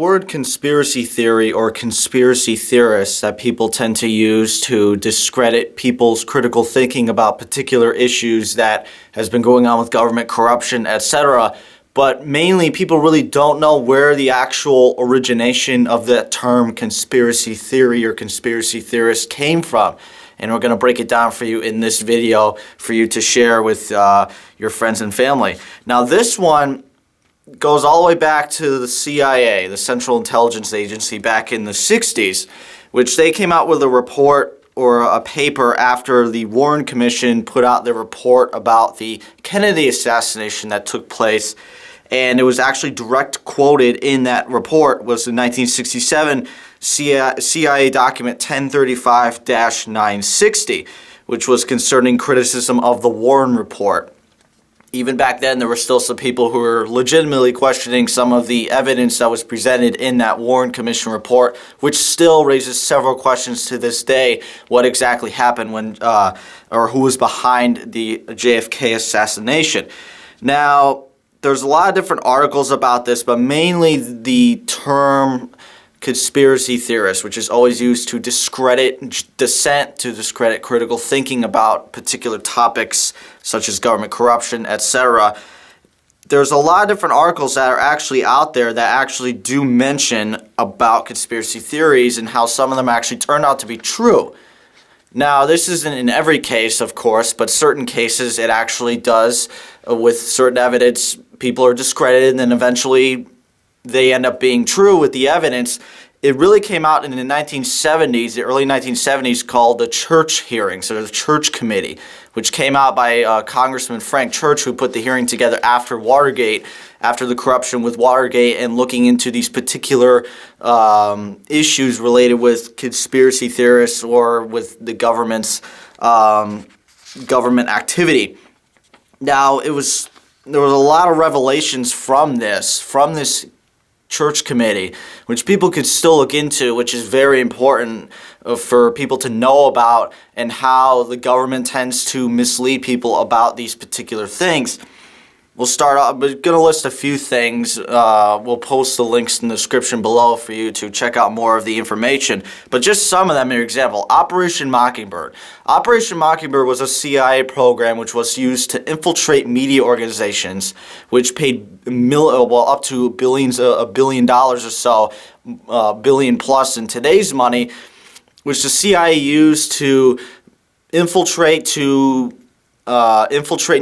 word conspiracy theory or conspiracy theorists that people tend to use to discredit people's critical thinking about particular issues that has been going on with government corruption, etc. But mainly people really don't know where the actual origination of that term conspiracy theory or conspiracy theorist came from. And we're going to break it down for you in this video for you to share with your friends and family. Now this one goes all the way back to the CIA, the Central Intelligence Agency, back in the 60s, which they came out with a report or a paper after the Warren Commission put out their report about the Kennedy assassination that took place. And it was actually direct quoted in that report was the 1967 CIA document 1035-960, which was concerning criticism of the Warren report. Even back then, there were still some people who were legitimately questioning some of the evidence that was presented in that Warren Commission report, which still raises several questions to this day. What exactly happened when, or who was behind the JFK assassination? Now, there's a lot of different articles about this, but mainly the term conspiracy theorist, which is always used to discredit dissent, to discredit critical thinking about particular topics such as government corruption, etc. There's a lot of different articles that are actually out there that actually do mention about conspiracy theories and how some of them actually turn out to be true. Now, this isn't in every case, of course, but certain cases it actually does. With certain evidence, people are discredited and then eventually they end up being true with the evidence. It really came out in the 1970s, the early 1970s, called the Church hearings, or the Church Committee, which came out by Congressman Frank Church, who put the hearing together after Watergate, after the corruption with Watergate, and looking into these particular issues related with conspiracy theorists or with the government's government activity. Now, there was a lot of revelations from this Church Committee, which people could still look into, which is very important for people to know about, and how the government tends to mislead people about these particular things. We'll start off, we're going to list a few things. We'll post the links in the description below for you to check out more of the information. But just some of them, for example, Operation Mockingbird. Operation Mockingbird was a CIA program which was used to infiltrate media organizations, which paid up to $1 billion or so, billion plus in today's money, which the CIA used to infiltrate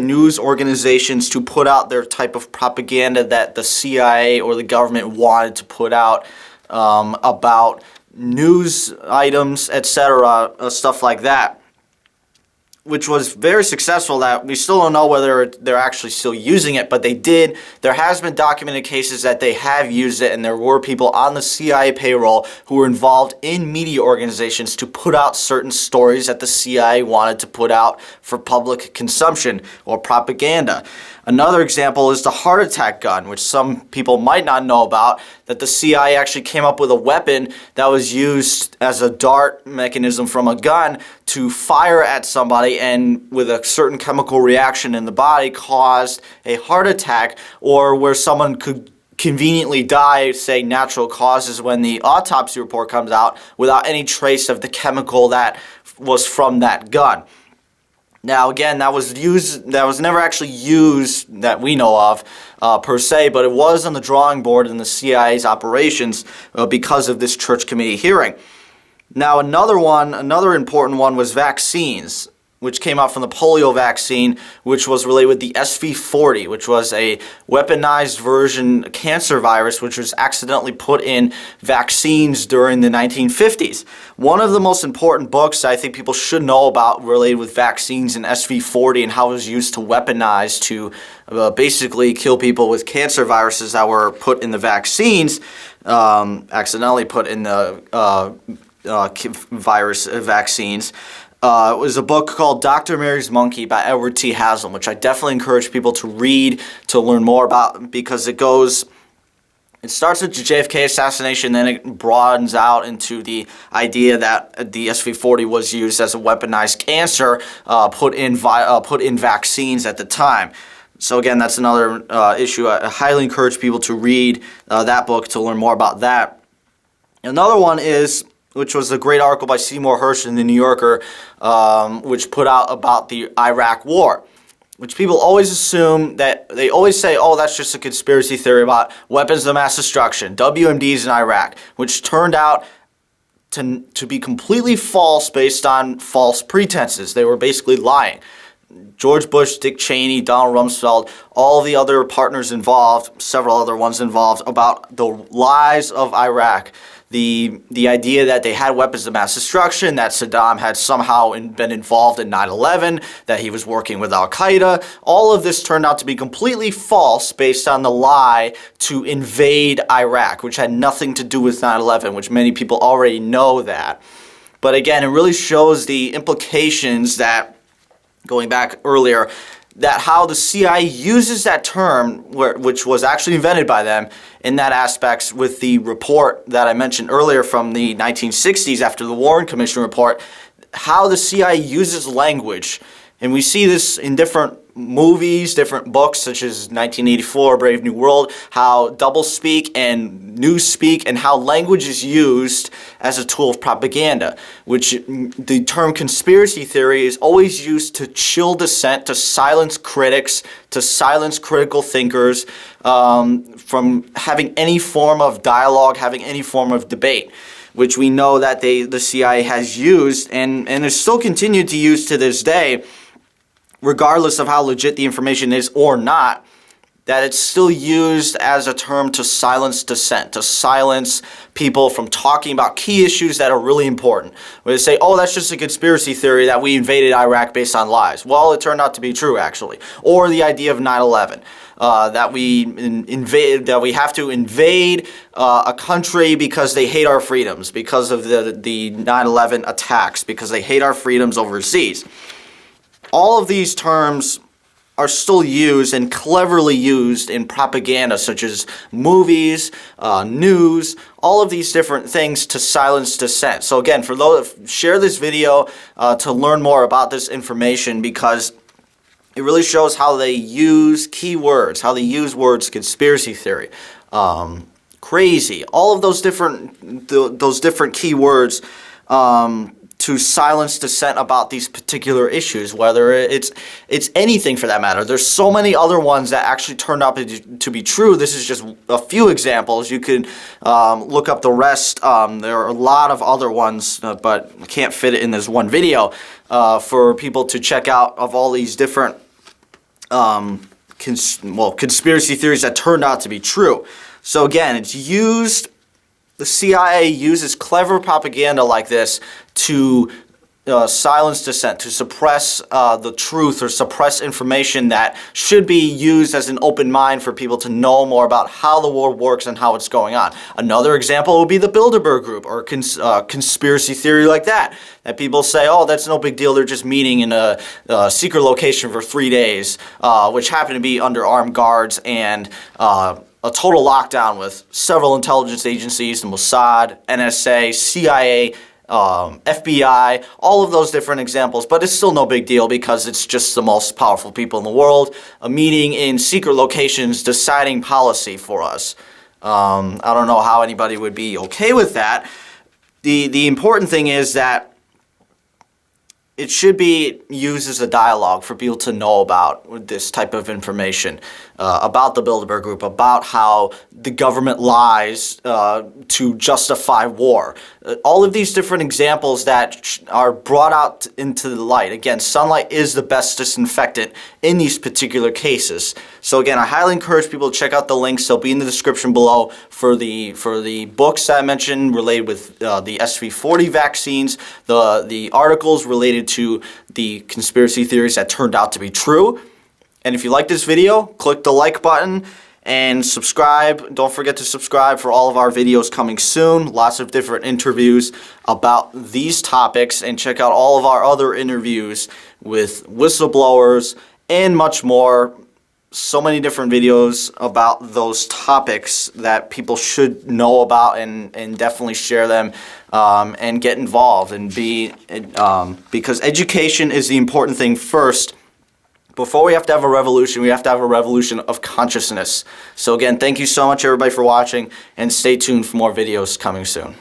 news organizations to put out their type of propaganda that the CIA or the government wanted to put out about news items, etc., stuff like that, which was very successful. That we still don't know whether they're actually still using it, but they did. There has been documented cases that they have used it, and there were people on the CIA payroll who were involved in media organizations to put out certain stories that the CIA wanted to put out for public consumption or propaganda. Another example is the heart attack gun, which some people might not know about, that the CIA actually came up with a weapon that was used as a dart mechanism from a gun to fire at somebody, and with a certain chemical reaction in the body caused a heart attack, or where someone could conveniently die, say natural causes, when the autopsy report comes out without any trace of the chemical that was from that gun. Now, again, that was never actually used that we know of per se, but it was on the drawing board in the CIA's operations because of this Church Committee hearing. Now, another important one was vaccines, which came out from the polio vaccine, which was related with the SV40, which was a weaponized version cancer virus, which was accidentally put in vaccines during the 1950s. One of the most important books I think people should know about related with vaccines and SV40 and how it was used to weaponize to basically kill people with cancer viruses that were put in the vaccines, accidentally put in the virus vaccines. It was a book called Dr. Mary's Monkey by Edward T. Haslam, which I definitely encourage people to read to learn more about, because it starts with the JFK assassination, then it broadens out into the idea that the SV40 was used as a weaponized cancer put in vaccines at the time. So again, that's another issue. I highly encourage people to read that book to learn more about that. Another one is, which was a great article by Seymour Hersh in the New Yorker, which put out about the Iraq War, which people always assume that, they always say, oh, that's just a conspiracy theory about weapons of mass destruction, WMDs in Iraq, which turned out to be completely false based on false pretenses. They were basically lying. George Bush, Dick Cheney, Donald Rumsfeld, all the other partners involved, several other ones involved, about the lies of Iraq. The idea that they had weapons of mass destruction, that Saddam had somehow been involved in 9/11, that he was working with Al-Qaeda. All of this turned out to be completely false based on the lie to invade Iraq, which had nothing to do with 9/11, which many people already know that. But again, it really shows the implications that, going back earlier, that how the CIA uses that term, which was actually invented by them, in that aspects with the report that I mentioned earlier from the 1960s after the Warren Commission report, how the CIA uses language. And we see this in different movies, different books, such as 1984, Brave New World, how doublespeak and newspeak and how language is used as a tool of propaganda, which the term conspiracy theory is always used to chill dissent, to silence critics, to silence critical thinkers from having any form of dialogue, having any form of debate, which we know that the CIA has used and is still continued to use to this day, regardless of how legit the information is or not, that it's still used as a term to silence dissent, to silence people from talking about key issues that are really important. Where they say, oh, that's just a conspiracy theory that we invaded Iraq based on lies. Well, it turned out to be true, actually. Or the idea of 9/11. That we have to invade a country because they hate our freedoms, because of the 9/11 attacks, because they hate our freedoms overseas. All of these terms are still used and cleverly used in propaganda, such as movies, news, all of these different things to silence dissent. So again, for those, share this video to learn more about this information, because it really shows how they use keywords, how they use words, conspiracy theory, crazy, all of those different keywords to silence dissent about these particular issues, whether it's anything for that matter. There's so many other ones that actually turned out to be true. This is just a few examples. You can look up the rest. There are a lot of other ones, but I can't fit it in this one video for people to check out, of all these different conspiracy theories that turned out to be true. So again, it's used. The CIA uses clever propaganda like this to silence dissent, to suppress the truth or suppress information that should be used as an open mind for people to know more about how the war works and how it's going on. Another example would be the Bilderberg Group, or conspiracy theory like that people say, oh, that's no big deal, they're just meeting in a secret location for 3 days, which happen to be under armed guards and a total lockdown with several intelligence agencies, the Mossad, NSA, CIA, FBI, all of those different examples, but it's still no big deal because it's just the most powerful people in the world, a meeting in secret locations deciding policy for us. I don't know how anybody would be okay with that. The important thing is that it should be used as a dialogue for people to know about this type of information, about the Bilderberg Group, about how the government lies to justify war. All of these different examples that are brought out into the light. Again, sunlight is the best disinfectant in these particular cases. So again, I highly encourage people to check out the links. They'll be in the description below for the books that I mentioned related with the SV40 vaccines, the articles related to the conspiracy theories that turned out to be true. And if you like this video, click the like button and subscribe. Don't forget to subscribe for all of our videos coming soon. Lots of different interviews about these topics, and check out all of our other interviews with whistleblowers and much more. So many different videos about those topics that people should know about, and definitely share them and get involved and be because education is the important thing first. Before we have to have a revolution, we have to have a revolution of consciousness. So again, thank you so much everybody for watching, and stay tuned for more videos coming soon.